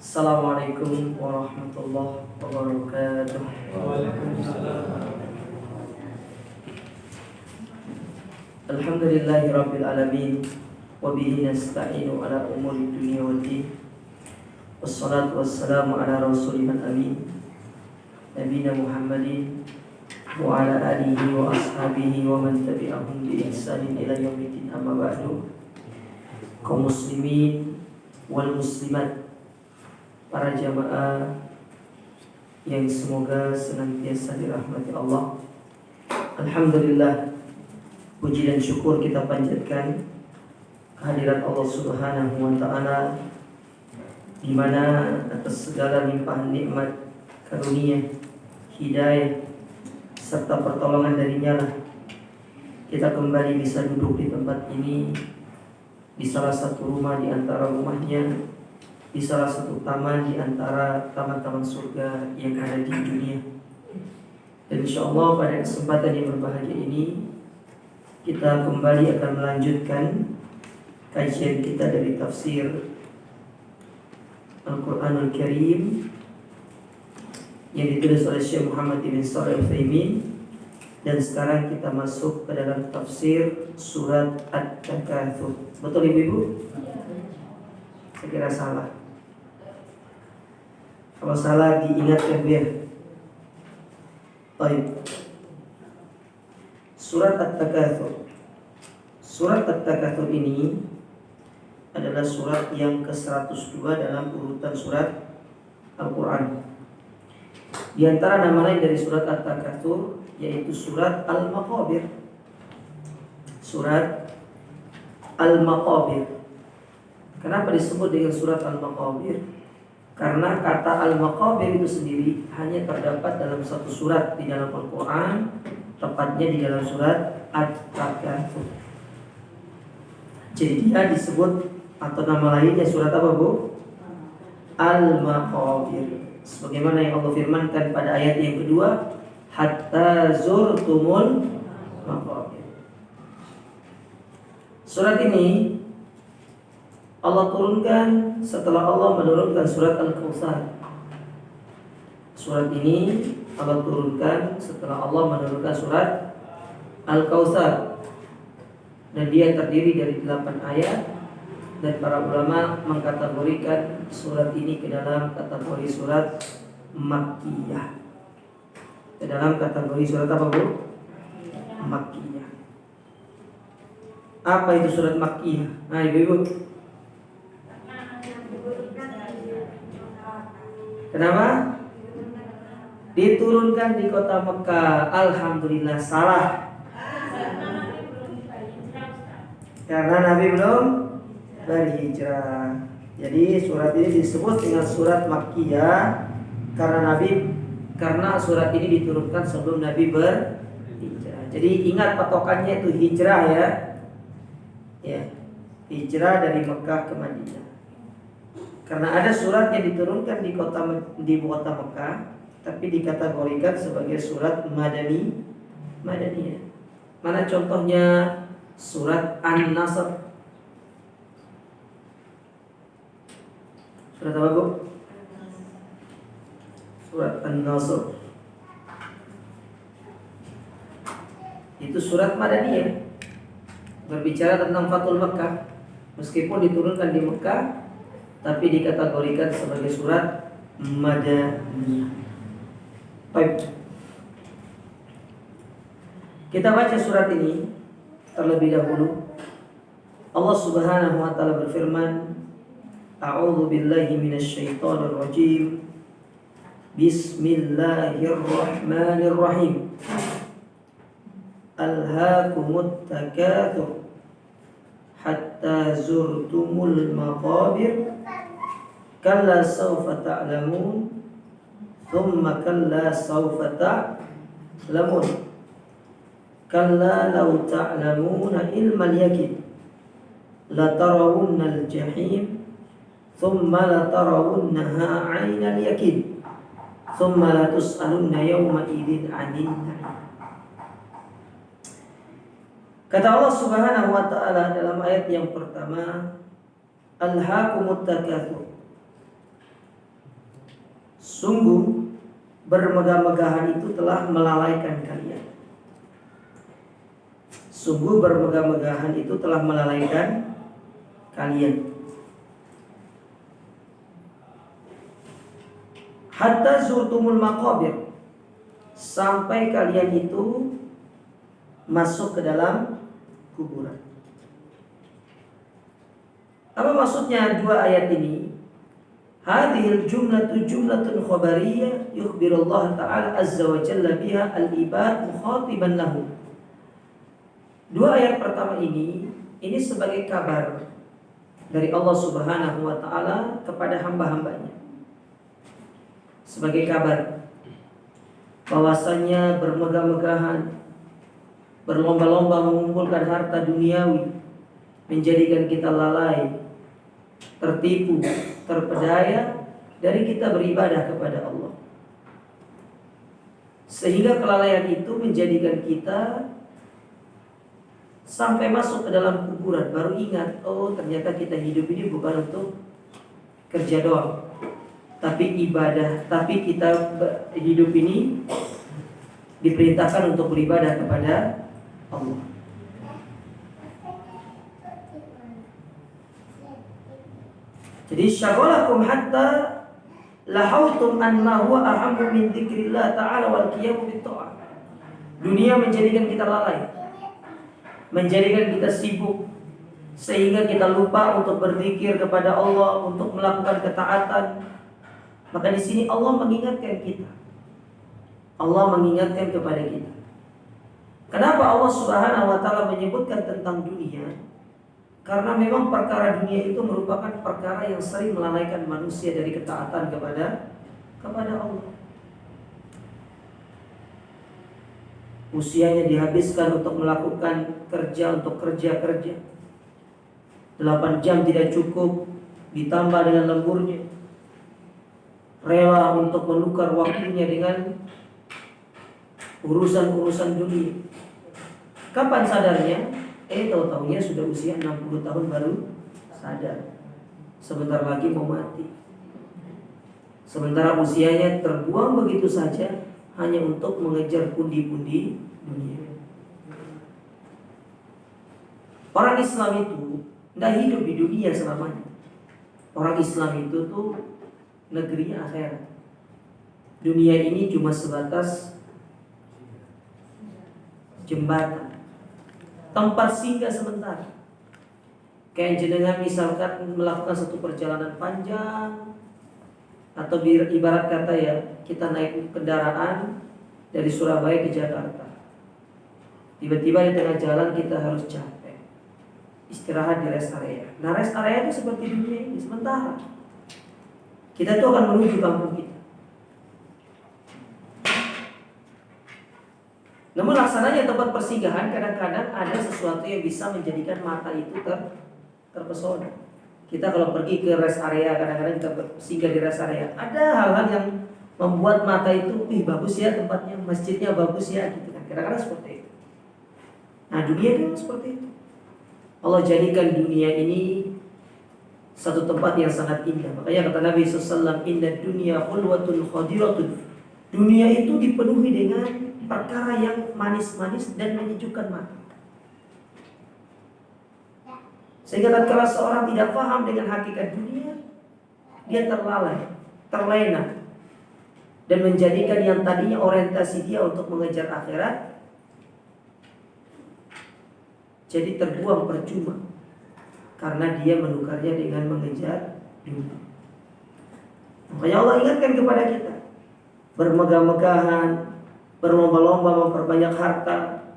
Assalamualaikum warahmatullahi wabarakatuh. Alhamdulillahi rabbil alamin. Wabihi nasta'inu ala umuri dunia wal din. Wassalatu wassalamu ala rasulihal amin, nabiyina Muhammadin wa ala alihi wa ashabihi wa man tabi'ahum bi ihsanin ila yaumiddin, amma ba'du. Kaum muslimin wal muslimat, para jamaah yang semoga senantiasa dirahmati Allah. Alhamdulillah, puji dan syukur kita panjatkan kehadirat Allah Subhanahu wa taala, di mana atas segala limpahan nikmat, karunia, hidayah serta pertolongan darinya lah kita kembali bisa duduk di tempat ini, di salah satu rumah di antara rumahnya, di salah satu taman di antara taman-taman surga yang ada di dunia. Dan insyaallah pada kesempatan yang berbahagia ini kita kembali akan melanjutkan kajian kita dari tafsir Al-Quranul Karim yang ditulis oleh Syekh Muhammad ibn Shalih Al-Utsaimin. Dan sekarang kita masuk ke dalam tafsir surat At-Takatsur. Betul ibu-ibu? Saya kira salah. Kalau salah diingatkan dia. Baik. Surat At-Takatsur. Surat At-Takatsur ini adalah surat yang ke-102 dalam urutan surat Al-Quran. Di antara nama lain dari surat At-Takatsur yaitu surat Al-Maqabir. Surat Al-Maqabir. Kenapa disebut dengan surat Al-Maqabir? Karena kata Al-Maqabir itu sendiri hanya terdapat dalam satu surat di dalam Al-Quran, tepatnya di dalam surat At-Takatsur. Jadi dia disebut atau nama lainnya surat apa, Bu? Al-Maqabir. Sebagaimana yang Allah firmankan pada ayat yang kedua, hatta zurtumul maqabir. Surat ini Allah turunkan setelah Allah menurunkan surat Al-Kautsar. Surat ini Allah turunkan setelah Allah menurunkan surat Al-Kautsar. Dan dia terdiri dari 8 ayat. Dan para ulama mengkategorikan surat ini ke dalam kategori surat Makkiyah. Ke dalam kategori surat apa, Bu? Makkiyah. Apa itu surat Makkiyah? Nah, ibu-ibu, kenapa? Diturunkan di kota Mekah. Alhamdulillah, salah. Karena Nabi belum berhijrah. Jadi surat ini disebut dengan surat Makkiyah karena surat ini diturunkan sebelum Nabi berhijrah. Jadi ingat patokannya itu hijrah ya. Ya. Hijrah dari Mekah ke Madinah. Karena ada surat yang diturunkan di ibu kota Mekah, tapi dikategorikan sebagai surat Madaniyah. Mana contohnya? Surat An-Nasr. Surat apa, Bu? Surat An-Nasr. Itu surat Madaniyah, berbicara tentang Fathul Makkah. Meskipun diturunkan di Mekah, tapi dikategorikan sebagai surat Madaniyah. Baik. Kita baca surat ini terlebih dahulu. Allah Subhanahu wa taala berfirman, A'udzu billahi minasyaitonir rajim. Bismillahirrahmanirrahim. Alhaakumut takatsur hatta zurtumul maqabir. Kalla sawfa ta'lamun, thumma kalla sawfa ta'lamun. Kalla law ta'lamuna ilmal yaqin la tarawunnal jahim thumma la tarawunnaha 'ainal yaqin thumma la tus'alunna yawma idzin 'anil na'im. Kata Allah Subhanahu wa taala dalam ayat yang pertama, Alhaakumut takatsur. Sungguh bermegah-megahan itu telah melalaikan kalian. Sungguh bermegah-megahan itu telah melalaikan kalian. Hatta zurtumul maqabir, sampai kalian itu masuk ke dalam kuburan. Apa maksudnya dua ayat ini? Hadhil jumlatu jumlatun khabariyah yukhbirullah ta'ala azza wa jalla biha al-ibad mukhatiban lahu. Dua ayat pertama ini sebagai kabar dari Allah Subhanahu wa ta'ala kepada hamba-hambanya. Sebagai kabar bahwasanya bermegah-megahan, berlomba-lomba mengumpulkan harta duniawi menjadikan kita lalai, tertipu, terpedaya dari kita beribadah kepada Allah. Sehingga kelalaian itu menjadikan kita sampai masuk ke dalam kuburan baru ingat, oh ternyata kita hidup ini bukan untuk kerja doang, tapi ibadah. Tapi kita hidup ini diperintahkan untuk beribadah kepada Allah. Jadi syagolakum hatta lahautum an ma huwa ahammu min dzikrillah ta'ala wal qiyamu bit ta'ah. Dunia menjadikan kita lalai, menjadikan kita sibuk, sehingga kita lupa untuk berzikir kepada Allah, untuk melakukan ketaatan. Maka di sini Allah mengingatkan kita. Allah mengingatkan kepada kita. Kenapa Allah Subhanahu wa ta'ala menyebutkan tentang dunia? Karena memang perkara dunia itu merupakan perkara yang sering melalaikan manusia dari ketaatan kepada Allah. Usianya dihabiskan untuk melakukan kerja, untuk kerja. 8 jam tidak cukup, ditambah dengan lemburnya. Rela untuk menukar waktunya dengan urusan-urusan dunia. Kapan sadarnya? Tahu-tahunya sudah usia 60 tahun baru sadar. Sebentar lagi mau mati. Sementara usianya terbuang begitu saja hanya untuk mengejar pundi-pundi dunia. Orang Islam itu tidak hidup di dunia selamanya. Orang Islam itu tuh negerinya akhirat. Dunia ini cuma sebatas jembatan, tempat singgah sementara. Kayak jenengan misalkan melakukan satu perjalanan panjang, atau ibarat kata ya, kita naik kendaraan dari Surabaya ke Jakarta. Tiba-tiba di tengah jalan kita harus capek, istirahat di rest area. Nah, rest area itu seperti dunia ini sementara. Kita tuh akan menuju kampung kita. Namun laksananya tempat persinggahan kadang-kadang ada sesuatu yang bisa menjadikan mata itu terpesona. Kita kalau pergi ke rest area, kadang-kadang kita singgah di rest area, ada hal-hal yang membuat mata itu, bagus ya tempatnya, masjidnya bagus ya, gitu kan. Kadang-kadang seperti itu. Nah, dunia itu seperti itu. Allah jadikan dunia ini satu tempat yang sangat indah. Makanya kata Nabi SAW, inna dunya khulwatun khadiratun. Dunia itu dipenuhi dengan perkara yang manis-manis dan menyejukkan mata. Sehingga tatkala seorang tidak paham dengan hakikat dunia, dia terlalai, terlena, dan menjadikan yang tadinya orientasi dia untuk mengejar akhirat jadi terbuang percuma, karena dia menukarnya dengan mengejar dunia. Makanya Allah ingatkan kepada kita, bermegah-megahan, berlomba-lomba memperbanyak harta,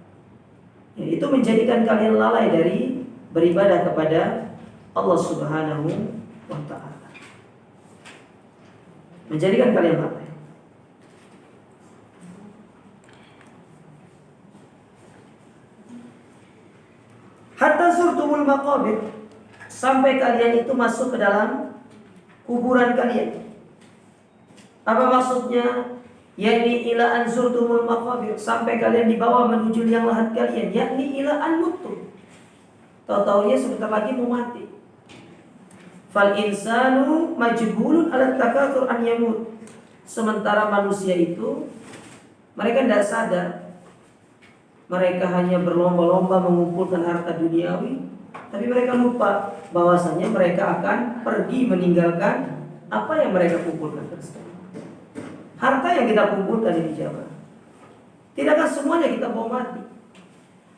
ya, itu menjadikan kalian lalai dari beribadah kepada Allah Subhanahu wa ta'ala, menjadikan kalian lalai. Hatta zurtumul maqabir, sampai kalian itu masuk ke dalam kuburan kalian. Apa maksudnya? Yakni ila an zurtumul maqabir, sampai kalian dibawa menuju liang lahat kalian, yakni ila an mutum. Tahu-tahunya sebentar lagi mau mati. Fal insanu majbulun ala takatsur an yamut. Sementara manusia itu mereka tidak sadar. Mereka hanya berlomba-lomba mengumpulkan harta duniawi, tapi mereka lupa bahwasanya mereka akan pergi meninggalkan apa yang mereka kumpulkan tersebut. Harta yang kita kumpulkan ini jamaah, tidakkah semuanya kita bawa mati?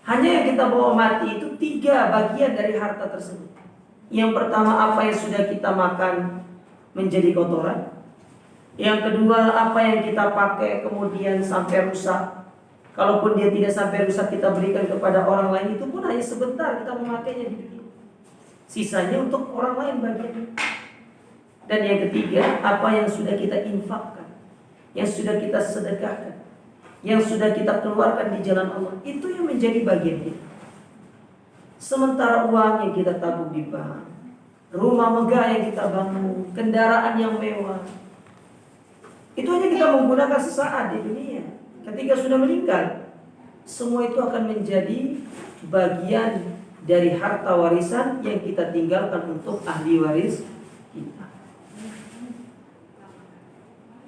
Hanya yang kita bawa mati itu 3 bagian dari harta tersebut. Yang pertama, apa yang sudah kita makan menjadi kotoran. Yang kedua, apa yang kita pakai kemudian sampai rusak. Kalaupun dia tidak sampai rusak, kita berikan kepada orang lain, itu pun hanya sebentar kita memakainya di dunia. Sisanya untuk orang lain bagian. Dan yang ketiga, apa yang sudah kita infakkan, yang sudah kita sedekahkan, yang sudah kita keluarkan di jalan Allah, itu yang menjadi bagian kita. Sementara uang yang kita tabung di bank, rumah megah yang kita bangun, kendaraan yang mewah, itu hanya kita menggunakan sesaat di dunia. Ketika sudah meninggal, semua itu akan menjadi bagian dari harta warisan yang kita tinggalkan untuk ahli waris kita.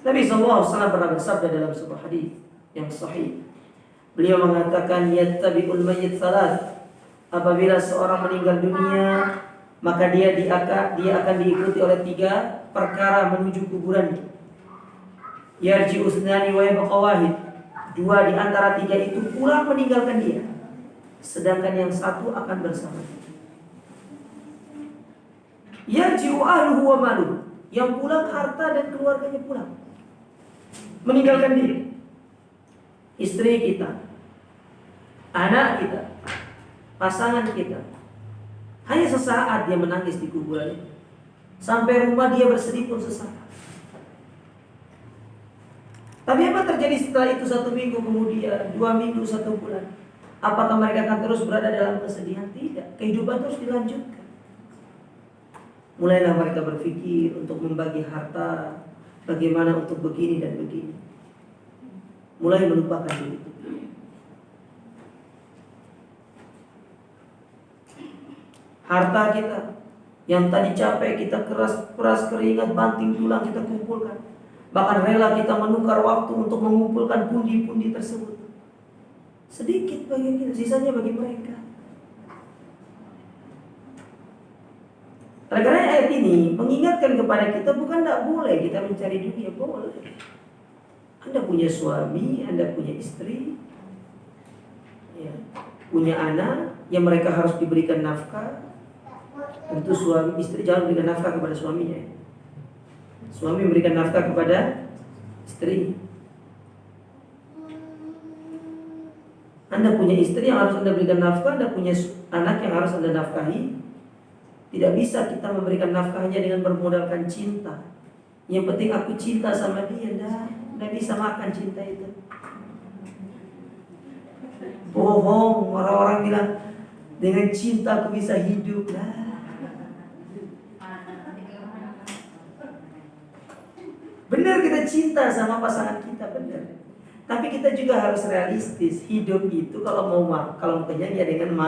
Nabi SAW pernah bersabda dalam sebuah hadis yang sahih. Beliau mengatakan, yattabi'ul mayyit salat. Apabila seorang meninggal dunia, maka dia akan diikuti oleh 3 perkara menuju kuburannya. Yarji'u usnani wa yabqa wahid. 2 di antara 3 itu pulang meninggalkan dia, sedangkan yang 1 akan bersama dia. Yarji'u ahluhu wa maluhu. Yang pulang harta dan keluarganya pulang, meninggalkan dia. Istri kita, anak kita, pasangan kita. Hanya sesaat dia menangis di kuburannya. Sampai rumah dia bersedih pun sesaat. Tapi apa terjadi setelah itu 1 minggu kemudian, 2 minggu, 1 bulan? Apakah mereka akan terus berada dalam kesedihan? Tidak. Kehidupan terus dilanjutkan. Mulailah mereka berpikir untuk membagi harta, bagaimana untuk begini dan begini. Mulai melupakan diri itu. Harta kita yang tadi capek kita keras keringat, banting tulang kita kumpulkan. Bahkan rela kita menukar waktu untuk mengumpulkan pundi-pundi tersebut. Sedikit bagi kita, sisanya bagi mereka. Oleh karena ayat ini mengingatkan kepada kita, bukan tidak boleh kita mencari dunia, boleh. Anda punya suami, Anda punya istri, ya, punya anak yang mereka harus diberikan nafkah. Tentu suami istri jangan berikan nafkah kepada suaminya. Suami memberikan nafkah kepada istri. Anda punya istri yang harus Anda berikan nafkah, Anda punya anak yang harus Anda nafkahi. Tidak bisa kita memberikan nafkah hanya dengan bermodalkan cinta. Yang penting aku cinta sama dia, Anda bisa makan cinta itu. Bohong, orang-orang bilang dengan cinta aku bisa hidup. Benar kita cinta sama pasangan kita, benar. Tapi kita juga harus realistis. Hidup itu kalau mau kenyang ya dengan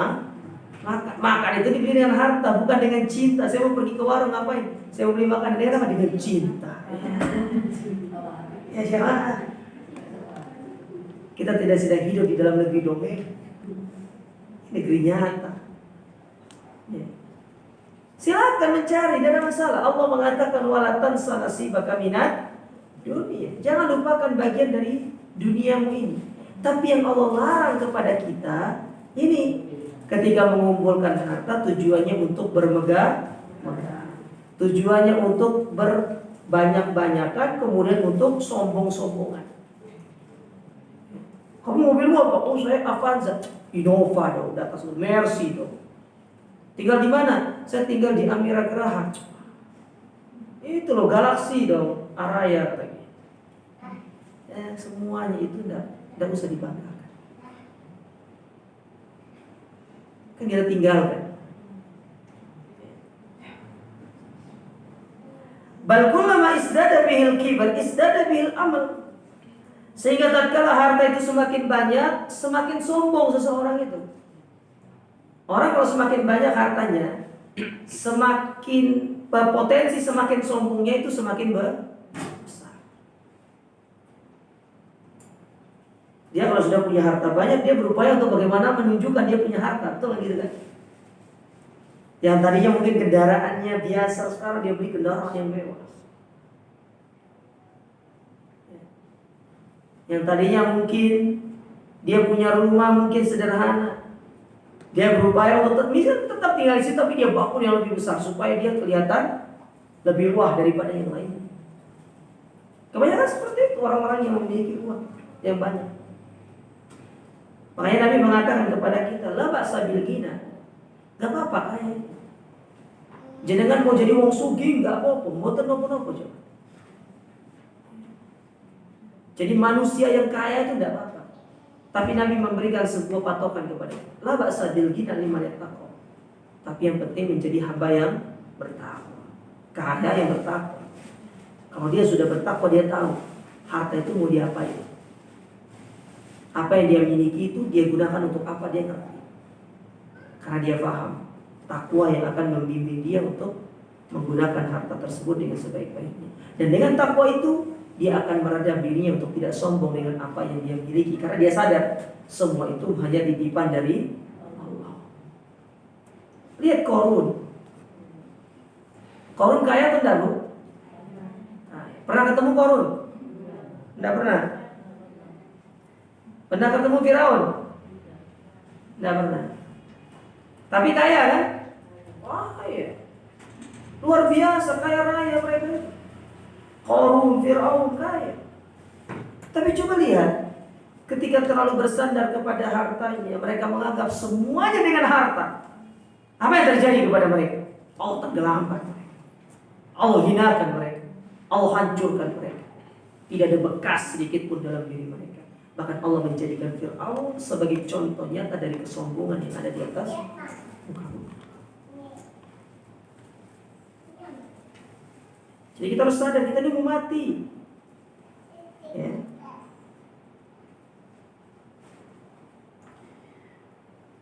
makan itu dibeli dengan harta, bukan dengan cinta. Saya mau pergi ke warung ngapain? Saya mau beli makan dengan cinta. Ya jangan. Kita tidak sedang hidup di dalam negeri dongeng. Negeri nyata. Ya. Silakan mencari, tidak ada masalah. Allah mengatakan wala tansa nasibaka minad dunia. Jangan lupakan bagian dari duniamu ini. Tapi yang Allah larang kepada kita ini, ketika mengumpulkan harta tujuannya untuk bermegah, tujuannya untuk berbanyak-banyakan, kemudian untuk sombong-sombongan. Kamu mobilmu apa? Oh saya Avanza, Innova dong, di atas Mercy dong. Tinggal di mana? Saya tinggal di Amira Geraha. Itu loh Galaxy dong, Araya lagi. Semuanya itu tidak usah dibanggakan. Kan kita tinggalkan. Bal kullama isdada bihil kibar isdada bihil amal. Sehingga tatkala harta itu semakin banyak, semakin sombong seseorang itu. Orang kalau semakin banyak hartanya, semakin potensi semakin sombongnya itu semakin besar. Dia kalau sudah punya harta banyak, dia berupaya untuk bagaimana menunjukkan dia punya harta. Betul gitu kan? Yang tadinya mungkin kendaraannya biasa, sekarang dia beli kendaraan yang mewah. Yang tadinya mungkin dia punya rumah mungkin sederhana, dia berupaya untuk tetap tinggal di situ, tapi dia bangun yang lebih besar supaya dia kelihatan lebih wah daripada yang lain. Kebanyakan seperti itu orang-orang yang memiliki uang yang banyak. Makanya Nabi mengatakan kepada kita, la ba'sa bil ghina. Gak apa-apa kaya. Jenengan mau jadi wong sugih gak apa-apa, mboten napa-napa coba. Jadi manusia yang kaya itu tidak apa-apa. Tapi Nabi memberikan sebuah patokan kepada kita. La ba'sa bil ghina liman yattaqwa. Tapi yang penting menjadi hamba yang bertakwa. Kaya yang bertakwa. Kalau dia sudah bertakwa, dia tahu harta itu mau diapain. Apa yang dia miliki itu dia gunakan untuk apa, dia ngerti. Karena dia paham takwa yang akan membimbing dia untuk menggunakan harta tersebut dengan sebaik-baiknya. Dan dengan takwa itu dia akan meredam dirinya untuk tidak sombong dengan apa yang dia miliki. Karena dia sadar semua itu hanya titipan dari Allah. Lihat Qarun. Qarun kaya atau tidak, Bu? Pernah ketemu Qarun? Tidak pernah. Pernah ketemu Firaun? Tidak pernah. Tapi kaya kan? Wah kaya. Luar biasa kaya raya mereka. Qarun, Firaun kaya. Tapi coba lihat, ketika terlalu bersandar kepada hartanya, mereka menganggap semuanya dengan harta. Apa yang terjadi kepada mereka? Allah tenggelamkan mereka. Allah hinakan mereka. Allah hancurkan mereka. Tidak ada bekas sedikit pun dalam diri mereka. Bahkan Allah menjadikan Fir'aun sebagai contoh nyata dari kesombongan yang ada di atas muka bumi. Jadi kita harus sadar kita ini mau mati. Ya.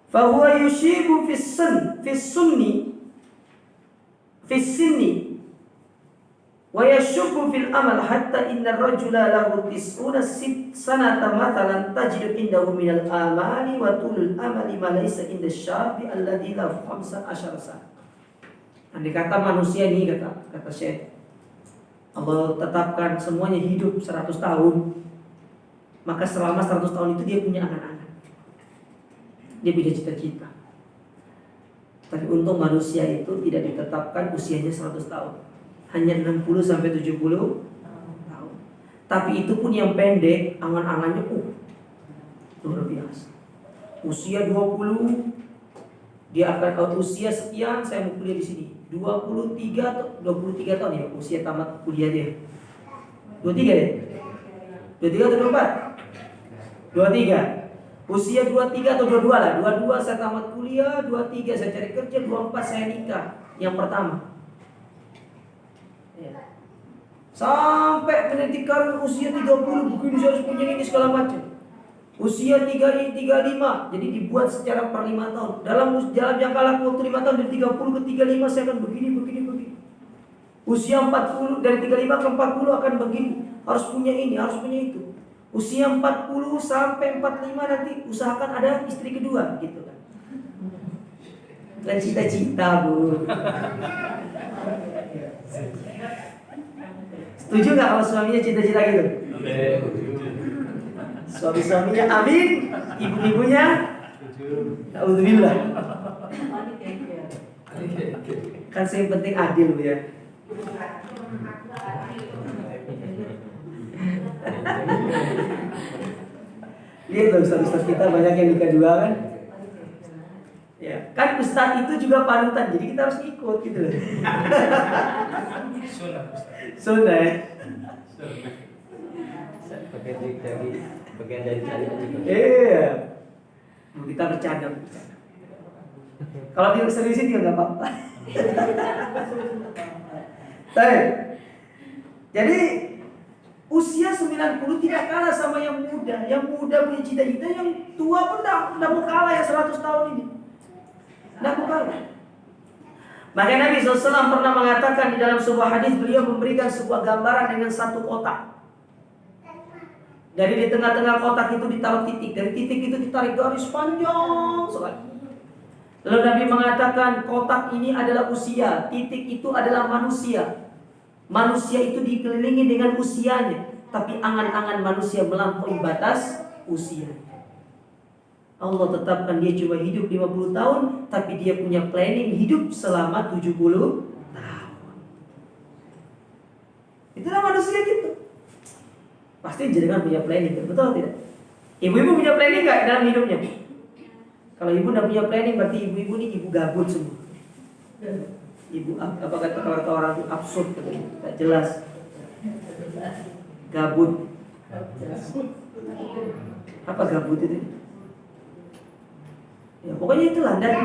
Fahuwa yushibu fis sunni wa yashubbu fil amal hatta inna ar-rajula lahu tis'una sanata mathalan tajidu indahu minal amali wa tulul amali ma laysa inda syabi alladhi lahu 15 sana. Andai kata manusia ini kata Syekh, Allah tetapkan semuanya hidup 100 tahun, maka selama 100 tahun itu dia punya anak-anak, dia punya cita-cita. Tapi untung manusia itu tidak ditetapkan usianya 100 tahun, hanya 60 sampai 70 tahun. Tapi itu pun yang pendek, angan-angannya luar biasa. Usia 20, dia akan usia sekian saya mau kuliah di sini. 23 tahun ya usia tamat kuliah dia. 23 ya? 23 atau 24? 23. Usia 23 atau 22 lah. 22 saya tamat kuliah, 23 saya cari kerja, 24 saya nikah yang pertama. Ya. Sampai meniti karir usia 30 begini saya harus punya ini segala macam. Usia 35, jadi dibuat secara per 5 tahun. Dalam jangka waktu 5 tahun dari 30 ke 35 saya akan begini. Usia 40 dari 35 ke 40 akan begini. Harus punya ini, harus punya itu. Usia 40 sampai 45 nanti usahakan ada istri kedua gitu kan. Dan cita-cita, Bu. Setuju gak kalau suaminya cita-cita gitu? Suami-suaminya amin, ibu-ibunya alhamdulillah. Kan yang penting adil, Bu ya. Lihat loh ustaz-ustaz kita banyak yang nikah dua kan. Ya, kan ustaz itu juga panutan, jadi kita harus ikut gitu loh. Sunnah ya. Bagian dari syariat juga. Iya. Kita bercanda. Kalau dia seriusin juga nggak apa-apa. Jadi usia 90 tidak kalah sama yang muda. Yang muda punya cita-cita, yang tua pun tidak mau kalah ya 100 tahun ini. Tidak mau kalah. Maka Nabi SAW pernah mengatakan di dalam sebuah hadis, beliau memberikan sebuah gambaran dengan satu kotak. Dari di tengah-tengah kotak itu ditaruh titik, dari titik itu ditarik garis panjang sekali. Lalu Nabi mengatakan kotak ini adalah usia, titik itu adalah manusia. Manusia itu dikelilingi dengan usianya, tapi angan-angan manusia melampaui batas usia. Allah tetapkan dia cuma hidup 50 tahun, tapi dia punya planning hidup selama 70 tahun. Itulah manusia gitu. Pasti jenengan punya planning, betul tidak? Ibu-ibu punya planning nggak dalam hidupnya? Kalau ibu tidak punya planning, berarti ibu-ibu ini ibu gabut semua. Ibu apa kata orang itu absurd, tidak jelas. Gabut. Apa gabut itu? Ya, pokoknya itulah. Dan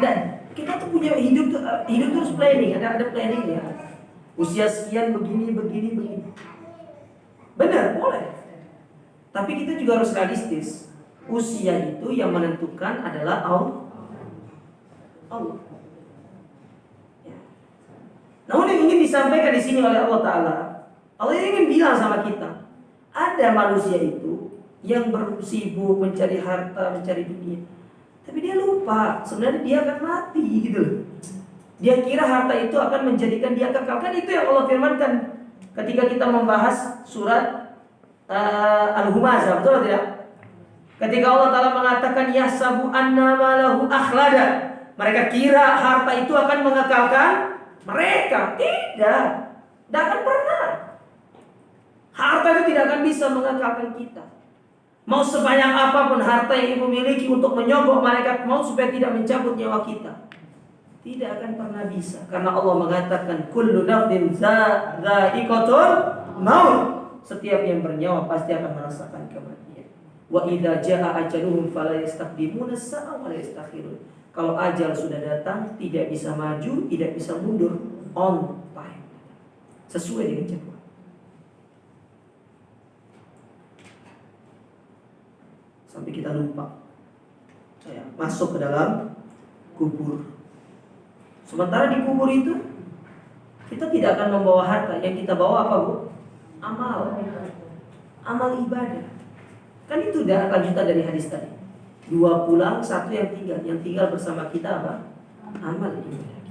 kita tuh punya hidup terus planning, ada planning ya. Usia sekian begini. Benar, boleh. Tapi kita juga harus realistis. Usia itu yang menentukan adalah Allah. Ya. Namun yang ingin disampaikan di sini oleh Allah Ta'ala, Allah ingin bilang sama kita, ada manusia itu yang bersibuk mencari harta, mencari dunia, tapi dia lupa sebenarnya dia akan mati gitu. Dia kira harta itu akan menjadikan dia kekal. Kan itu yang Allah firmankan ketika kita membahas surat Al-Humazah, betul tidak? Ketika Allah Ta'ala mengatakan yahsabu anna malahu akhlada, mereka kira harta itu akan mengekalkan mereka. Tidak akan pernah. Harta itu tidak akan bisa mengekalkan kita. Mau sebanyak apapun harta yang ibu miliki untuk menyogok malaikat maut supaya tidak mencabut nyawa kita, tidak akan pernah bisa. Karena Allah mengatakan kullu nafsin dha'iqatul maut. Setiap yang bernyawa pasti akan merasakan kematian. Wa idza jaa ajaluhum fala yastaqdimuna sa'a wa la yastakhirun. Kalau ajal sudah datang, tidak bisa maju, tidak bisa mundur, on time. Sesuai dengan jadwal. Sampai kita lupa. Masuk ke dalam kubur. Sementara di kubur itu kita tidak akan membawa harta. Yang kita bawa apa, Bu? Amal ibadah. Kan itu udah lanjutan dari hadis tadi. 2 pulang, 1 yang tinggal. Yang tinggal bersama kita apa? Amal ibadah.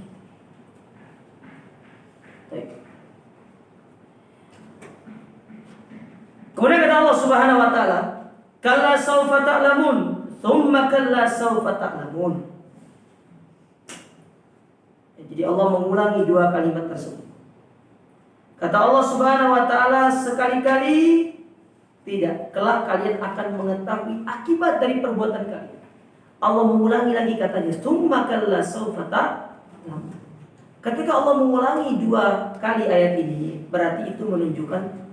Baik. Kemudian kata Allah Subhanahu wa taala, "Kalla saufa ta'lamun, tsumma kalla saufa ta'lamun." Jadi Allah mengulangi 2 kalimat tersebut. Kata Allah Subhanahu wa taala, sekali-kali tidak, kelak kalian akan mengetahui akibat dari perbuatan kalian. Allah mengulangi lagi katanya, tsumma kalla saufa ta'lamun. Ketika Allah mengulangi 2 kali ayat ini, berarti itu menunjukkan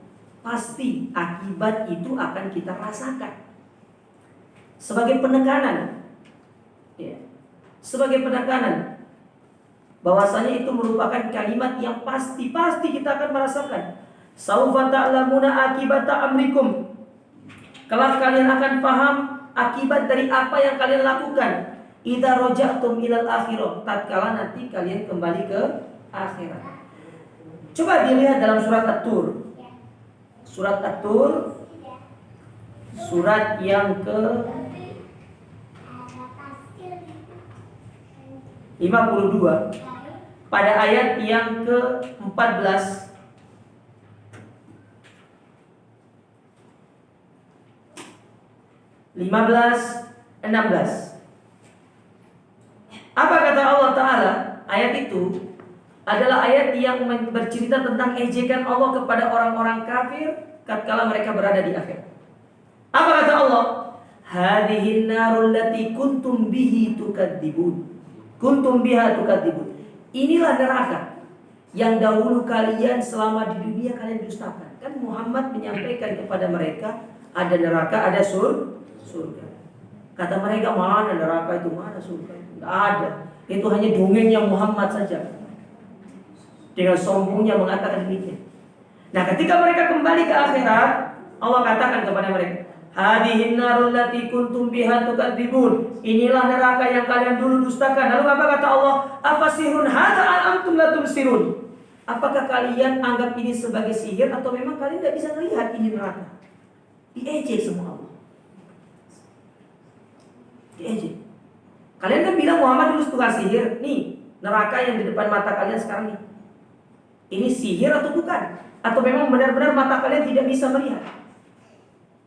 pasti akibat itu akan kita rasakan. Sebagai penekanan, ya, sebagai penekanan bahwasanya itu merupakan kalimat yang pasti kita akan merasakan. Saufa ta'lamuna akibata amrikum. Kelak kalian akan paham akibat dari apa yang kalian lakukan. Idza raja'tum ilal akhirah, tatkala nanti kalian kembali ke akhirat. Coba dilihat dalam surat At-Tur. Surat At-Tur, surat yang ke 52, pada ayat yang ke-14. Apa kata Allah Ta'ala? Ayat itu adalah ayat yang bercerita tentang ejekan Allah kepada orang-orang kafir tatkala mereka berada di akhirat. Apa kata Allah? Hadhihi narul lati kuntum bihi tukadzibun. Kuntum biha tukadzibun. Inilah neraka yang dahulu kalian selama di dunia kalian dustakan. Kan Muhammad menyampaikan kepada mereka ada neraka, ada surga. Kata mereka, mana neraka itu, mana surga itu? Tidak ada. Itu hanya dongengnya Muhammad saja. Dengan sombongnya mengatakan demikian. Nah, ketika mereka kembali ke akhirat, Allah katakan kepada mereka, hadhihin narul lati kuntum biha tukadzibun. Inilah neraka yang kalian dulu dustakan. Lalu apa kata Allah? Afasihun hadza am antum la tubsirun? Apakah kalian anggap ini sebagai sihir atau memang kalian tidak bisa melihat ini neraka? Diejek semua Allah. Diejek. Kalian kan bilang Muhammad dulu tukang sihir. Nih, neraka yang di depan mata kalian sekarang nih. Ini sihir atau bukan? Atau memang benar-benar mata kalian tidak bisa melihat?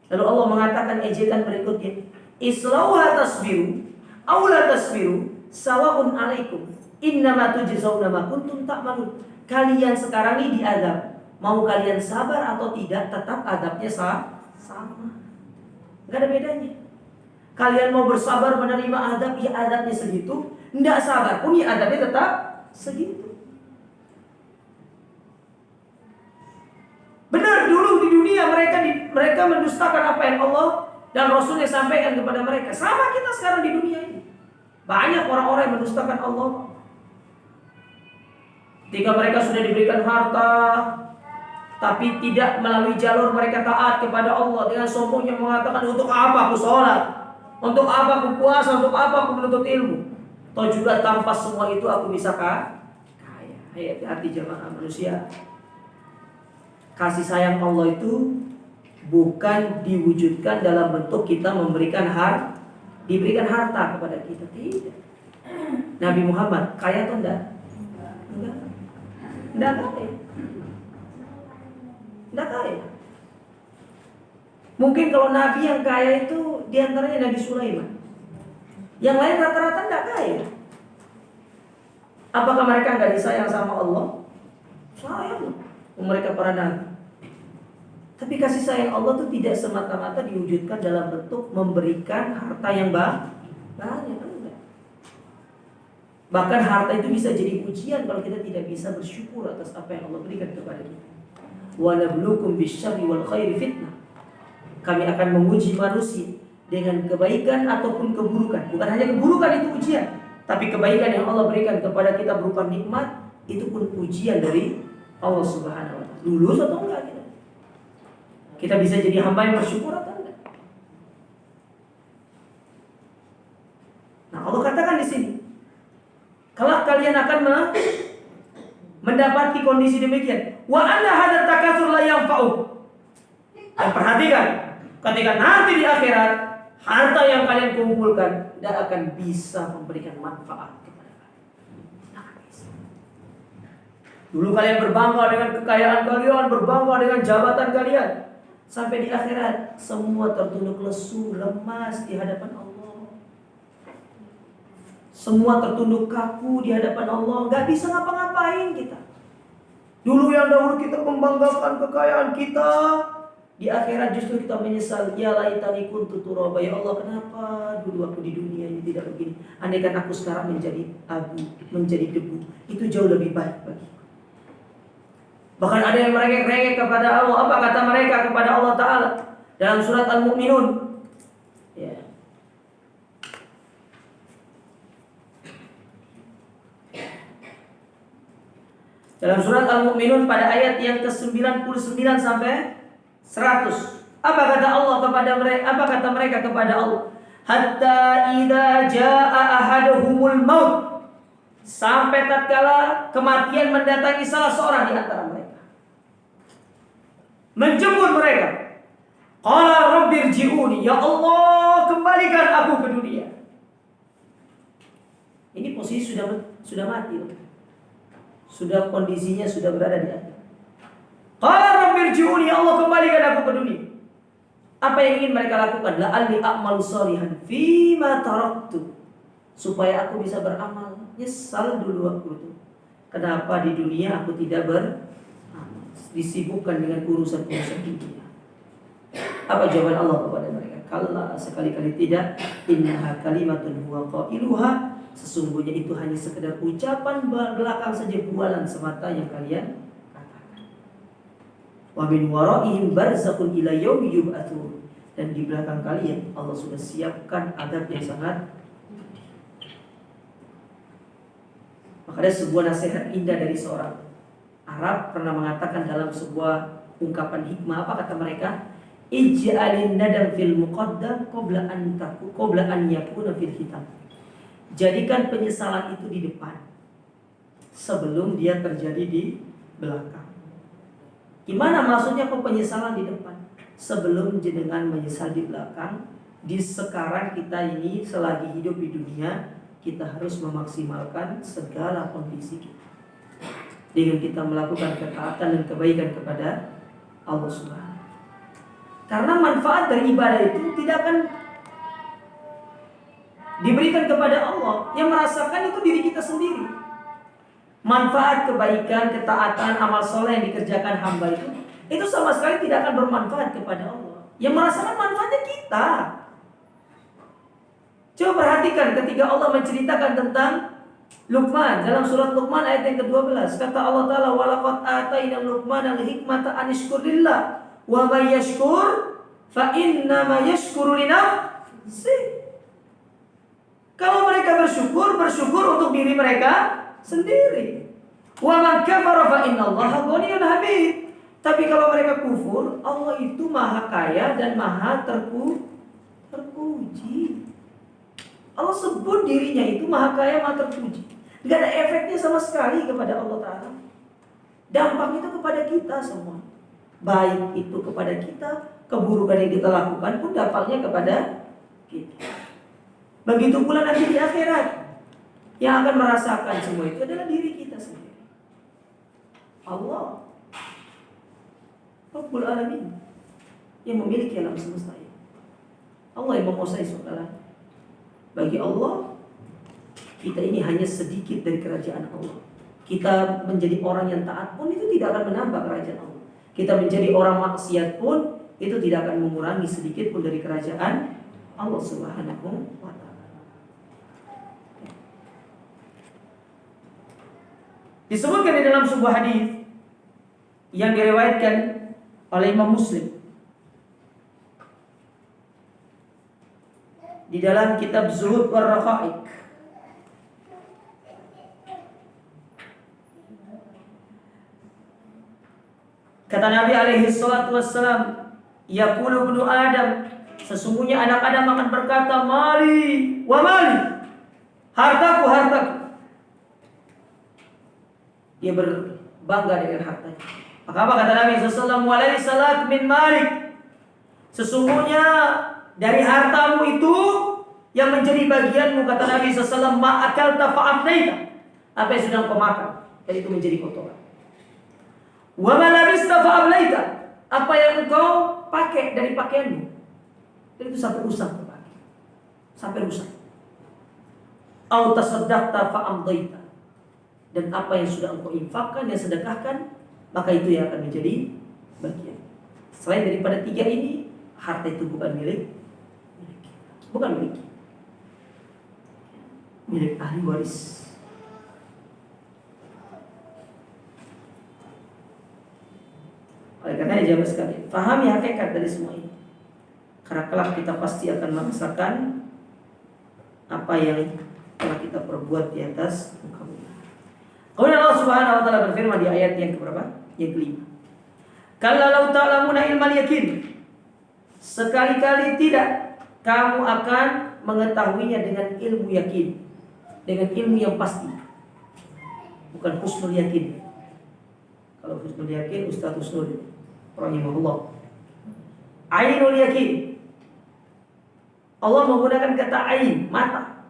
Lalu Allah mengatakan ejekan berikutnya, Islauha tasbiru aw la tasbiru sawa'un alaikum innama tujzauna ma kuntum ta'malun. Kalian sekarang ini diadab, mau kalian sabar atau tidak tetap adabnya sama. Enggak ada bedanya. Kalian mau bersabar menerima adab, ya adabnya segitu. Enggak sabar pun ya adabnya tetap segitu. Benar, dulu di dunia mereka mendustakan apa yang Allah dan Rasulnya sampaikan kepada mereka. Sama kita sekarang di dunia ini. Banyak orang-orang yang mendustakan Allah. Ketika mereka sudah diberikan harta, tapi tidak melalui jalur mereka taat kepada Allah, dengan sombongnya mengatakan, untuk apa aku sholat? Untuk apa aku puasa? Untuk apa aku menuntut ilmu? Atau juga tanpa semua itu aku bisa kaya. Hati-hati jemaah manusia. Kasih sayang Allah itu bukan diwujudkan dalam bentuk kita diberikan harta kepada kita. Tidak. Nabi Muhammad kaya atau enggak? Enggak kaya. Enggak kaya. Mungkin kalau Nabi yang kaya itu diantaranya Nabi Sulaiman. Yang lain rata-rata enggak kaya. Apakah mereka enggak disayang sama Allah? Sayang. Mereka para nabi. Tapi kasih sayang Allah itu tidak semata-mata diwujudkan dalam bentuk memberikan harta yang banyak. Enggak. Bahkan harta itu bisa jadi ujian kalau kita tidak bisa bersyukur atas apa yang Allah berikan kepada kita. Wa nabluukum bisyarri wal khairi fitnah. Kami akan menguji manusia dengan kebaikan ataupun keburukan. Bukan hanya keburukan itu ujian, tapi kebaikan yang Allah berikan kepada kita berupa nikmat itu pun ujian dari Allah Subhanahu wa taala. Lulus atau enggak kita? Kita bisa jadi hamba yang bersyukur atau enggak? Nah, Allah katakan di sini, kalau kalian akan mendapati kondisi demikian, wa anna hadat takatsur la yanfa'u. Dan perhatikan, ketika nanti di akhirat harta yang kalian kumpulkan tidak akan bisa memberikan manfaat kepada kalian. Dulu kalian berbangga dengan kekayaan kalian, berbangga dengan jabatan kalian. Sampai di akhirat semua tertunduk lesu, lemas di hadapan Allah. Semua tertunduk kaku di hadapan Allah, gak bisa ngapa-ngapain kita. Dulu yang dahulu kita membanggakan kekayaan kita, di akhirat justru kita menyesal. Ya laitani kuntu turaba. Ya Allah, kenapa dulu aku di dunia ini tidak begini? Andaikan aku sekarang menjadi abu, menjadi debu, itu jauh lebih baik bagi. Bahkan ada yang merengek-rengek kepada Allah. Apa kata mereka kepada Allah Ta'ala dalam surat Al-Mu'minun? Ya. Dalam surat Al-Mu'minun pada ayat yang ke-99 sampai 100. Apa kata Allah kepada mereka? Apa kata mereka kepada Allah? Hatta idza jaa ahaduhumul maut. Sampai tatkala kematian mendatangi salah seorang di antara mereka, menjemput mereka. Qala rabbirji'uni, ya Allah, kembalikan aku ke dunia. Ini posisi sudah mati. Sudah kondisinya sudah berada di akhir. Qala rabbirji'uni, ya Allah, kembalikan aku ke dunia. Apa yang ingin mereka lakukan? La'alli a'malu shalihan fima taraktu. Supaya aku bisa beramal. Nyesal dulu aku itu. Kenapa di dunia aku tidak disibukkan dengan urusan-urusan dunia. Apa jawaban Allah kepada mereka? Kalla, sekali-kali tidak. Innaha kalimatun huwa qailuha. Sesungguhnya itu hanya sekedar ucapan belakang saja, bualan semata yang kalian katakan. Wa min waraihim barzakhun ila yaumi yub'atsun. Dan di belakang kalian Allah sudah siapkan adab yang sangat. Maka ada sebuah nasihat indah dari seorang Arab pernah mengatakan dalam sebuah ungkapan hikmah. Apa kata mereka? Ij'alin nadam fil muqaddam qabla an yakuna fil hitam. Jadikan penyesalan itu di depan sebelum dia terjadi di belakang. Gimana maksudnya kok penyesalan di depan? sebelum jenengan menyesal di belakang. Di sekarang kita ini selagi hidup di dunia, kita harus memaksimalkan segala kondisi kita dengan kita melakukan ketaatan dan kebaikan kepada Allah Subhanahu. Karena manfaat dari ibadah itu tidak akan diberikan kepada Allah. Yang merasakan itu diri kita sendiri. Manfaat kebaikan, ketaatan, amal soleh yang dikerjakan hamba itu sama sekali tidak akan bermanfaat kepada Allah. Yang merasakan manfaatnya kita. Coba perhatikan ketika Allah menceritakan tentang Luqman dalam surat Luqman ayat yang ke-12. Kata Allah Ta'ala, walaqad ataina Luqman al-hikmata an yashkur lillah wa may yashkur fa inna ma yashkuru li nafsihi. Kalau mereka bersyukur untuk diri mereka sendiri. Wa man kafara fa innallaha ghaniyyun hamid. Tapi kalau mereka kufur, Allah itu maha kaya dan maha terpuji. Allah sebut dirinya itu maha kaya, maha terpuji. Tidak ada efeknya sama sekali kepada Allah Ta'ala. Dampak itu kepada kita semua. Baik itu kepada kita, keburukan yang kita lakukan pun dampaknya kepada kita. Begitu pula nanti di akhirat, yang akan merasakan semua itu adalah diri kita sendiri. Allah Rabbul Alamin, yang memiliki alam semesta ini. Allah yang menguasai segala. Bagi Allah, kita ini hanya sedikit dari kerajaan Allah. Kita menjadi orang yang taat pun itu tidak akan menambah kerajaan Allah. Kita menjadi orang maksiat pun itu tidak akan mengurangi sedikit pun dari kerajaan Allah Subhanahu wa ta'ala. Disebutkan di dalam sebuah hadis yang diriwayatkan oleh Imam Muslim di dalam kitab Zuhud war Raqaiq. Kata Nabi alaihi salatu wassalam, yaqulu ibnu Adam, sesungguhnya anak Adam akan berkata, mali wa mali, hartaku, hartaku. Dia berbangga dengan hartanya. Maka apa kata Nabi sallallahu alaihi wasallam, min malik, sesungguhnya dari hartamu itu yang menjadi bagianmu, kata Nabi SAW, ma'akalta fa'afnaita, apa yang sudah kau makan, dan itu menjadi kotoran. Wa ma labista fa'afnaita, apa yang engkau pakai dari pakaianmu, dan itu sampai rusak, sampai rusak. Au tasaddaqta fa'amdaita, dan apa yang sudah engkau infakkan, yang sedekahkan, maka itu yang akan menjadi bagian. Selain daripada tiga ini, harta itu bukan milik ahli waris. Oleh karena jamaah sekalian, pahami hakikat dari semua ini. Karena kelak kita pasti akan merasakan apa yang telah kita perbuat di atas muka bumi. Kemudian Allah Subhanahu wa taala berfirman di ayat yang keberapa? Yang kelima. Kalla law ta'lamuna ilmal yakin. Sekali-kali tidak kamu akan mengetahuinya dengan ilmu yakin, dengan ilmu yang pasti, bukan husnul yakin. Kalau husnul yakin, Ustaz Husnul rahimahullah. Ainul yakin, Allah menggunakan kata ain, mata.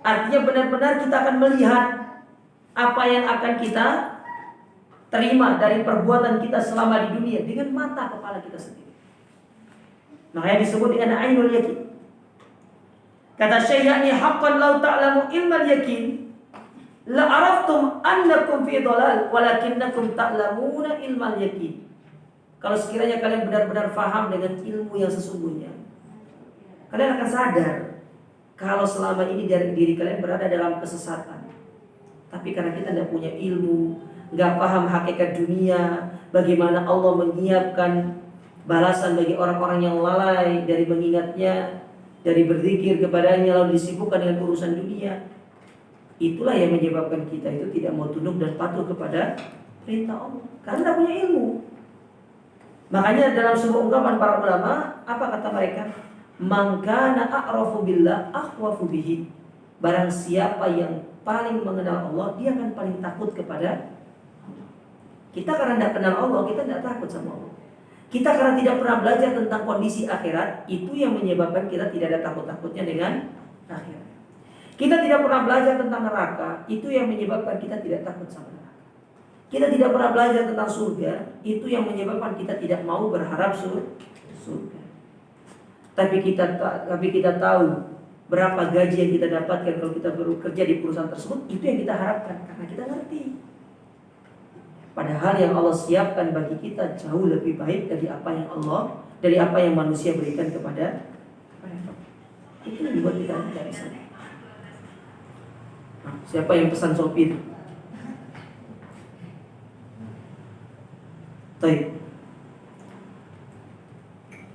Artinya benar-benar kita akan melihat apa yang akan kita terima dari perbuatan kita selama di dunia dengan mata kepala kita sendiri. Makanya disebut dengan ainul yakin. Kata Syekh, yakni haqqan law ta'lamu ilmal yakin la araftum annakum fi dhalal walakinnakum ta'lamuna ilmal yakin. Kalau sekiranya kalian benar-benar faham dengan ilmu yang sesungguhnya, kalian akan sadar kalau selama ini dari diri kalian berada dalam kesesatan. Tapi karena kita tidak punya ilmu, nggak paham hakikat dunia, bagaimana Allah menyiapkan balasan bagi orang-orang yang lalai dari mengingatnya, dari berzikir kepadanya, lalu disibukkan dengan urusan dunia. Itulah yang menyebabkan kita itu tidak mau tunduk dan patuh kepada perintah Allah, karena tidak punya ilmu. Makanya dalam sebuah ungkapan para ulama, apa kata mereka? Man kana a'rafu billah akhwafu bihi. Barang siapa yang paling mengenal Allah, dia akan paling takut kepada Allah. Kita karena tidak kenal Allah, kita tidak takut sama Allah. Kita karena tidak pernah belajar tentang kondisi akhirat, itu yang menyebabkan kita tidak ada takut-takutnya dengan akhirat. Kita tidak pernah belajar tentang neraka, itu yang menyebabkan kita tidak takut sama neraka. Kita tidak pernah belajar tentang surga, itu yang menyebabkan kita tidak mau berharap surga. Tapi kita tahu berapa gaji yang kita dapatkan kalau kita bekerja di perusahaan tersebut, itu yang kita harapkan karena kita ngerti. Padahal yang Allah siapkan bagi kita jauh lebih baik dari apa yang manusia berikan kepada kita. Itu yang membuat kita tidak bisa. Nah, siapa yang pesan sopir? Baik.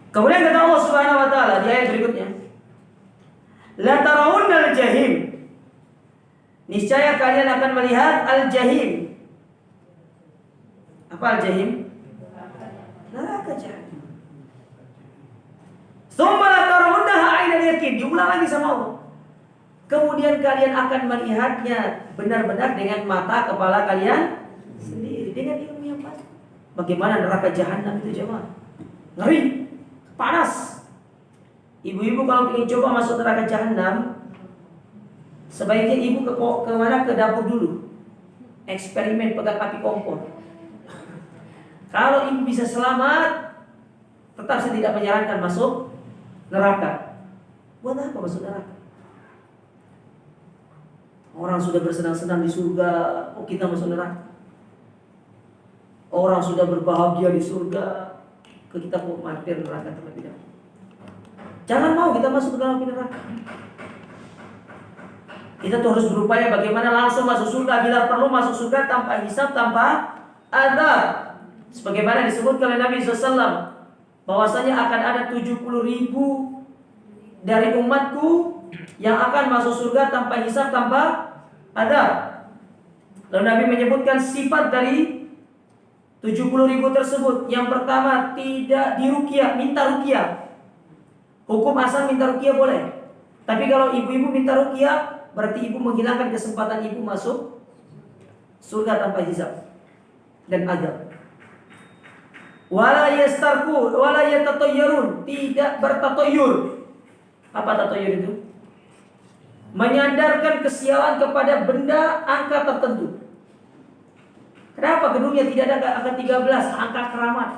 Kemudian kata Allah Subhanahu wa taala di ayat berikutnya, la tarawunnal jahim. Niscaya kalian akan melihat al-jahim. Apa al-jahim? Neraka jahannam. Tsumma la tarawunnaha 'ainal yaqin. Diulang lagi sama Allah. Kemudian kalian akan melihatnya benar-benar dengan mata kepala kalian sendiri, dengan ilmu yang pasti. Bagaimana neraka jahanam itu, jemaah? Ngeri, panas. Ibu-ibu kalau ingin coba masuk neraka jahanam, sebaiknya ibu ke mana? Ke dapur dulu. Eksperimen pegang api kompor. Kalau ibu bisa selamat, tetap saya tidak menyarankan masuk neraka. Buat apa masuk neraka? Orang sudah bersenang-senang di surga, oh kita masuk neraka. Orang sudah berbahagia di surga, kita mau mampir neraka terlebih dahulu. Jangan mau kita masuk ke dalam neraka. Kita tuh harus berupaya bagaimana langsung masuk surga. Bila perlu masuk surga tanpa hisab, tanpa azab. Sebagaimana disebutkan oleh Nabi SAW, bahwasanya akan ada 70.000 dari umatku yang akan masuk surga tanpa hisab, tanpa azab. Lalu Nabi menyebutkan sifat dari 70.000 tersebut. Yang pertama, tidak diruqyah, minta ruqyah. Hukum asal minta ruqyah boleh. Tapi kalau ibu-ibu minta ruqyah, berarti ibu menghilangkan kesempatan ibu masuk surga tanpa hisab dan azab. Wala yastarku, wala yatatayyarun, tidak bertatoyur. Apa tatoyur itu? Menyandarkan kesialan kepada benda angka tertentu. Kenapa gedungnya tidak ada angka 13, angka keramat?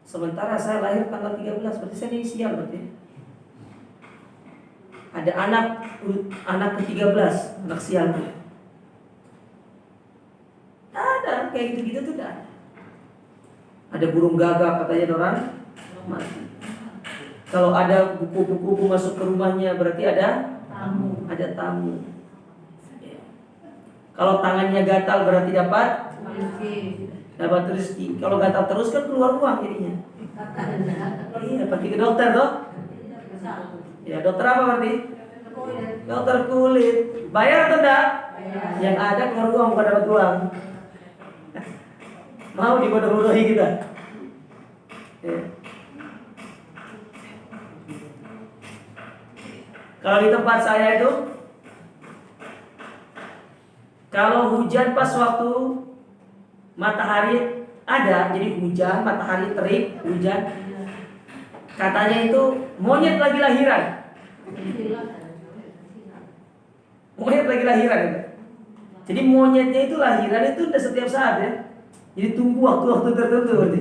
Sementara saya lahir tanggal 13, berarti saya ini sial berarti. Ada anak ke-13, anak sial. Ada kayak gitu-gitu tuh tidak ada. Ada burung gagak katanya orang mati. Kalau ada buku-buku masuk ke rumahnya berarti ada tamu. Ada tamu. Ya. Kalau tangannya gatal berarti dapat rezeki. Kalau gatal terus kan keluar uang jadinya. Iya, pergi ke dokter toh. Ya, dokter apa berarti? Dokter kulit. Bayar atau enggak? Yang ada keluar uang bukan dapat uang. Mau dibodoh-bodohi kita. Ya. Kalau di tempat saya itu, kalau hujan pas waktu matahari ada, jadi hujan, matahari terik, hujan, katanya itu monyet lagi lahiran. Monyet lagi lahiran. Jadi monyetnya itu lahiran itu udah setiap saat ya. Jadi tunggu waktu-waktu tertentu berarti.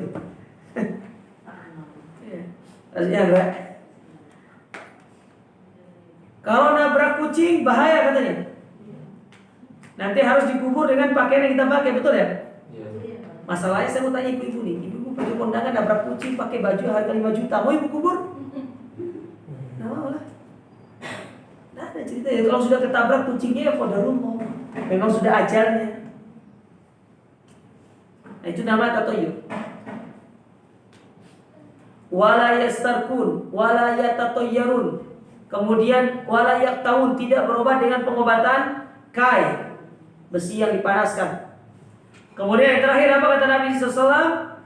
Ya, enggak? Kalau nabrak kucing bahaya katanya. Nanti harus dikubur dengan pakaian yang kita pakai, betul ya? Masalahnya saya mau tanya ibu-ibu nih. Ibu-ibu pergi kondangan nabrak kucing pakai baju harga 5 juta. Mau ibu kubur? Nah, mau lah. Nah, ada cerita ya. Kalau sudah ketabrak kucingnya ya qadarullah. Memang sudah ajalnya. Nah, itu nama tatoyur. Wala yastarkun, wala yatatayyarun. Kemudian wala yaktawun, tidak berobat dengan pengobatan kai, besi yang dipanaskan. Kemudian yang terakhir apa kata Nabi SAW?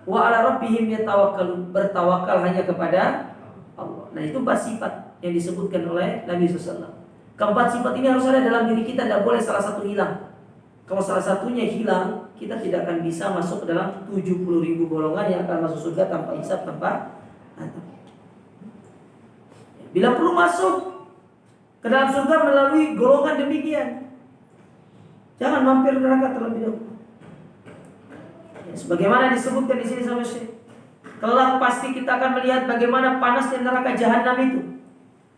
Wa ala rabbihim yatawakkalun, bertawakal hanya kepada Allah. Nah, itu 4 sifat yang disebutkan oleh Nabi SAW. Keempat sifat ini harus ada dalam diri kita, tidak boleh salah satu hilang. Kalau salah satunya hilang, kita tidak akan bisa masuk ke dalam 70.000 golongan yang akan masuk surga tanpa hisab, tanpa azab. Bila perlu masuk ke dalam surga melalui golongan demikian, jangan mampir neraka terlebih dahulu. Sebagaimana disebutkan di sini sama Syekh, kelak pasti kita akan melihat bagaimana panasnya neraka jahanam itu.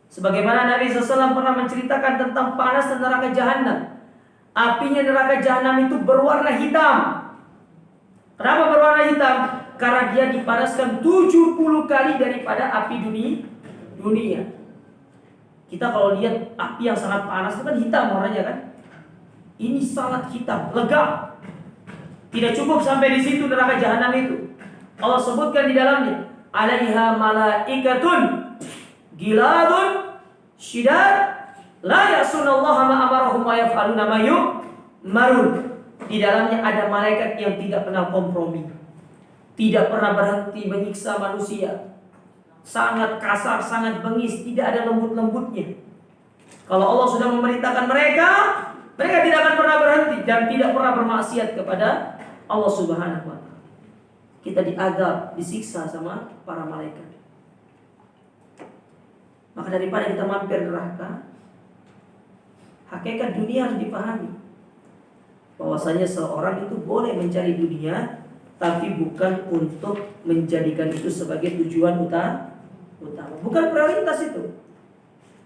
Sebagaimana Nabi SAW pernah menceritakan tentang panasnya neraka jahanam. Apinya neraka jahanam itu berwarna hitam. Kenapa berwarna hitam? Karena dia dipanaskan 70 kali daripada api dunia. Kita kalau lihat api yang sangat panas itu kan hitam warnanya kan. Ini sangat hitam, legap. Tidak cukup sampai di situ neraka jahanam itu. Allah sebutkan di dalamnya, alaiha malaikatun giladun syidad la ya'sunallaha ma amarahum wa yaf'aluna ma yu'marun. Di dalamnya ada malaikat yang tidak pernah kompromi, tidak pernah berhenti menyiksa manusia. Sangat kasar, sangat bengis, tidak ada lembut-lembutnya. Kalau Allah sudah memerintahkan mereka tidak akan pernah berhenti dan tidak pernah bermaksiat kepada Allah Subhanahu wa ta'ala. Kita diazab, disiksa sama para malaikat. Maka daripada kita mampir neraka, hakikat dunia harus dipahami. Bahwasanya seorang itu boleh mencari dunia, tapi bukan untuk menjadikan itu sebagai tujuan utama. Bukan prioritas itu.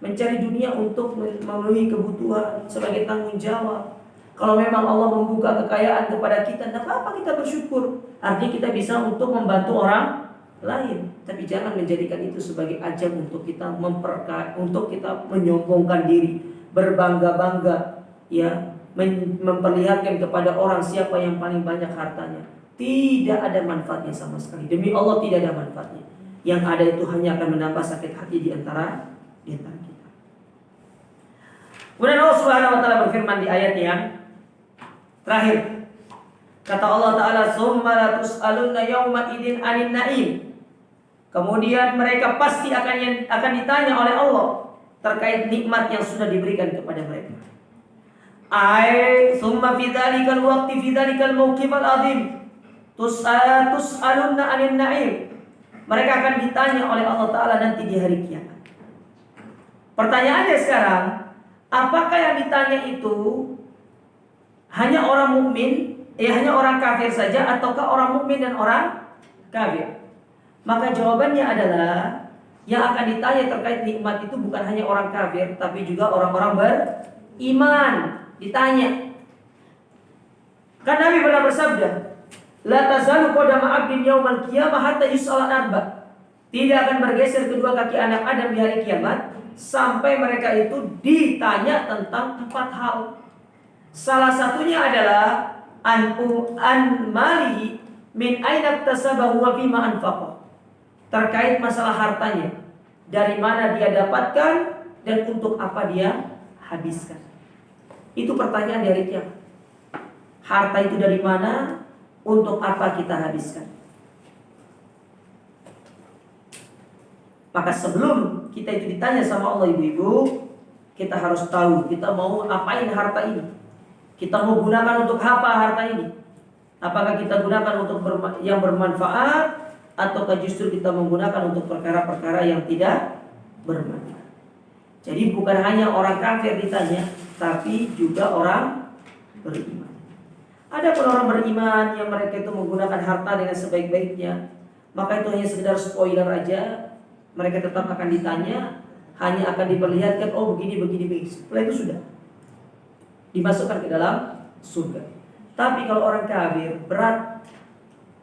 Mencari dunia untuk memenuhi kebutuhan sebagai tanggung jawab. Kalau memang Allah membuka kekayaan kepada kita, tidak apa-apa, kita bersyukur. Artinya kita bisa untuk membantu orang lain. Tapi jangan menjadikan itu sebagai ajang untuk kita untuk kita menyombongkan diri, berbangga-bangga, ya, memperlihatkan kepada orang siapa yang paling banyak hartanya. Tidak ada manfaatnya sama sekali. Demi Allah tidak ada manfaatnya. Yang ada itu hanya akan menambah sakit hati di antara kita. Kemudian Allah Subhanahu wa taala berfirman di ayat yang terakhir. Kata Allah Ta'ala, summa la tus'alunna yawma idin 'anil na'im. Kemudian mereka pasti akan ditanya oleh Allah terkait nikmat yang sudah diberikan kepada mereka. Summa fi dzalikal waqti fi dzalikal mawqifal 'adzim tus'alunna 'anil na'im. Mereka akan ditanya oleh Allah Ta'ala nanti di hari kiamat. Pertanyaannya sekarang, apakah yang ditanya itu hanya orang mukmin, hanya orang kafir saja, ataukah orang mukmin dan orang kafir? Maka jawabannya adalah yang akan ditanya terkait nikmat itu bukan hanya orang kafir, tapi juga orang-orang beriman ditanya. Kan Nabi pernah bersabda, la tazalu qadama 'abdin yaumal qiyamah hatta yus'ala arba. Tidak akan bergeser kedua kaki anak Adam di hari kiamat sampai mereka itu ditanya tentang 4 hal. Salah satunya adalah an malihi min aina tasabahu wa bima anfaqa. Terkait masalah hartanya, dari mana dia dapatkan dan untuk apa dia habiskan. Itu pertanyaan dari kiamat. Harta itu dari mana, untuk apa kita habiskan. Maka sebelum kita itu ditanya sama Allah, ibu-ibu, kita harus tahu kita mau apain harta ini. Kita mau gunakan untuk apa harta ini? Apakah kita gunakan untuk yang bermanfaat, ataukah justru kita menggunakan untuk perkara-perkara yang tidak bermanfaat? Jadi bukan hanya orang kafir ditanya, tapi juga orang beriman. Ada pun orang beriman yang mereka itu menggunakan harta dengan sebaik-baiknya, maka itu hanya sekedar spoiler aja. Mereka tetap akan ditanya, hanya akan diperlihatkan, oh begini. Setelah itu sudah dimasukkan ke dalam surga. Tapi kalau orang kafir, berat.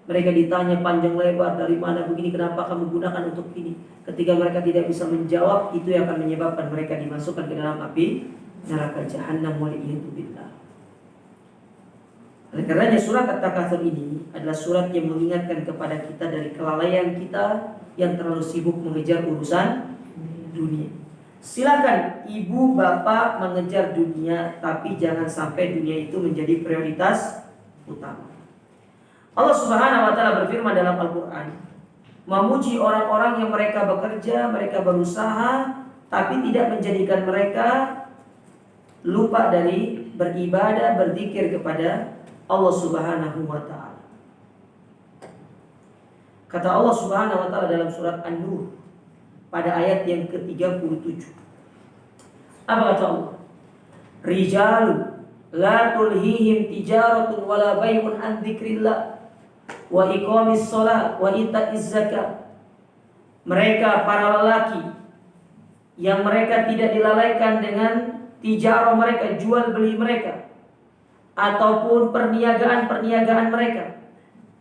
Mereka ditanya panjang lebar, dari mana begini, kenapa kamu gunakan untuk ini. Ketika mereka tidak bisa menjawab, itu yang akan menyebabkan mereka dimasukkan ke dalam api neraka jahanam waliyadu billah. Oleh karenanya surat At-Takatsur ini adalah surat yang mengingatkan kepada kita dari kelalaian kita yang terlalu sibuk mengejar urusan dunia. Silakan ibu bapak mengejar dunia, tapi jangan sampai dunia itu menjadi prioritas utama. Allah Subhanahu wa taala berfirman dalam Al-Qur'an, memuji orang-orang yang mereka bekerja, mereka berusaha, tapi tidak menjadikan mereka lupa dari beribadah, berzikir kepada Allah Subhanahu wa taala. Kata Allah Subhanahu wa taala dalam surat An-Nur pada ayat yang ke-37. Apa kata Allah? Rijalu la tulhihim tijaratun wala bai'un an dzikrillah wa iqamis shalah wa ita'iz zakat. Mereka para lelaki yang mereka tidak dilalaikan dengan tijarah mereka, jual beli mereka, ataupun perniagaan mereka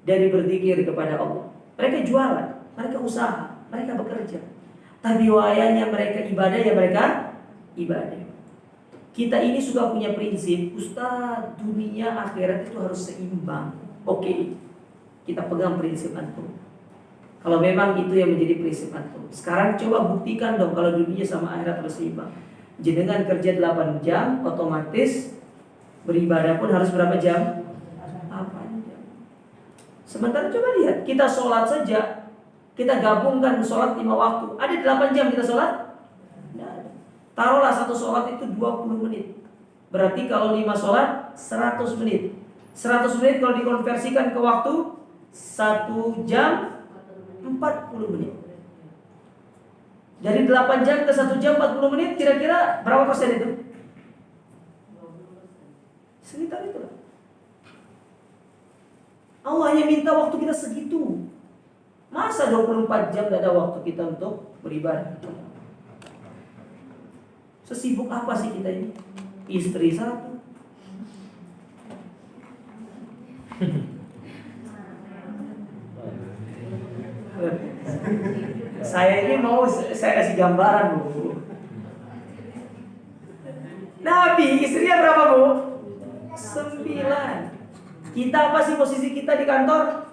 dari berzikir kepada Allah. Mereka jualan, mereka usaha, mereka bekerja. Tapi wayanya mereka ibadah, ya mereka ibadah. Kita ini suka punya prinsip, Ustaz, dunia akhirat itu harus seimbang. Oke, kita pegang prinsip antum. Kalau memang itu yang menjadi prinsip antum. Sekarang coba buktikan dong kalau dunia sama akhirat harus seimbang. Jenengan kerja 8 jam, otomatis beribadah pun harus berapa jam? 8 jam. Sementara coba lihat, kita sholat saja, kita gabungkan sholat 5 waktu. Ada 8 jam kita sholat? Tidak ada. Taruhlah satu sholat itu 20 menit. Berarti kalau 5 sholat 100 menit. 100 menit kalau dikonversikan ke waktu 1 jam 40 menit. Dari 8 jam ke 1 jam 40 menit, kira-kira berapa persen itu? Sekitar itu. Allah hanya minta waktu kita segitu. Masa 24 jam tidak ada waktu kita untuk beribadah? Sesibuk apa sih kita ini? Istri satu, saya ini mau saya kasih gambaran, Bu. Nabi istrinya berapa, Bu? 9. Kita apa sih posisi kita di kantor?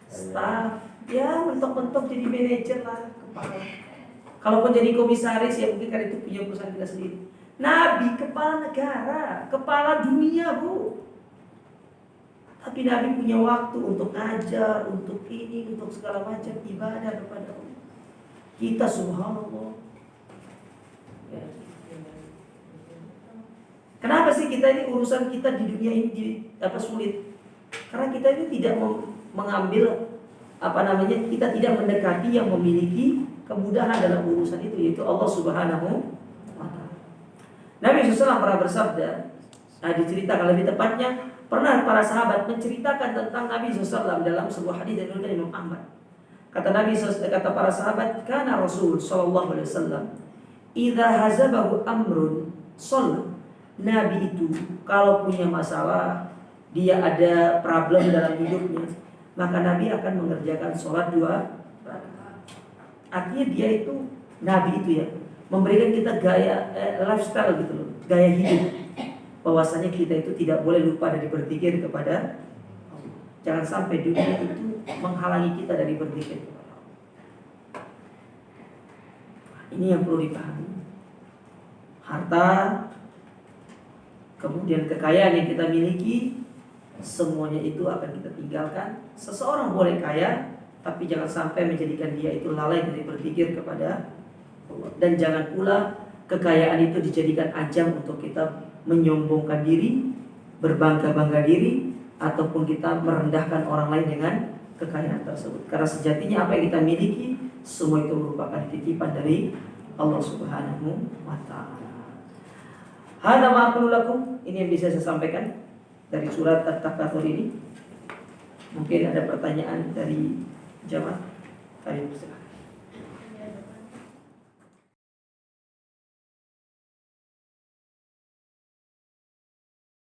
Staff. Ya, mentok-mentok jadi manajer lah, kepala. Kalaupun jadi komisaris, ya mungkin kan itu punya perusahaan kita sendiri. Nabi kepala negara, kepala dunia, Bu. Tapi Nabi punya waktu untuk ngajar, untuk ini, untuk segala macam ibadah kepada Allah. Kita subhanallah. Ya. Kenapa sih kita ini urusan kita di dunia ini sulit? Karena kita ini tidak mengambil kita tidak mendekati yang memiliki kemudahan dalam urusan itu, yaitu Allah Subhanahu wa taala. Nabi SAW pernah bersabda, diceritakan lebih tepatnya, pernah para sahabat menceritakan tentang Nabi SAW dalam sebuah hadis dari Imam Ahmad. Kata Nabi SAW, kata para sahabat, karena Rasul sallallahu alaihi wasallam idza hazabahu amrun shalla. Nabi itu kalau punya masalah, dia ada problem dalam hidupnya, maka Nabi akan mengerjakan sholat 2 rakaat. Artinya dia itu, Nabi itu ya, memberikan kita gaya lifestyle gitu loh, gaya hidup. Bahwasanya kita itu tidak boleh lupa dari berzikir kepada Allah. Jangan sampai dunia itu menghalangi kita dari berzikir kepada Allah. Ini yang perlu dipahami. Harta, kemudian kekayaan yang kita miliki, semuanya itu akan kita tinggalkan. Seseorang boleh kaya, tapi jangan sampai menjadikan dia itu lalai dari berzikir kepada Allah. Dan jangan pula kekayaan itu dijadikan ajang untuk kita menyombongkan diri, berbangga-bangga diri, ataupun kita merendahkan orang lain dengan kekayaan tersebut. Karena sejatinya apa yang kita miliki, semua itu merupakan titipan dari Allah Subhanahu wa ta'ala. Hadza ma aqulu lakum, ini yang bisa saya sampaikan dari surat At-Takatsur ini. Mungkin ada pertanyaan dari jamaah. Silakan.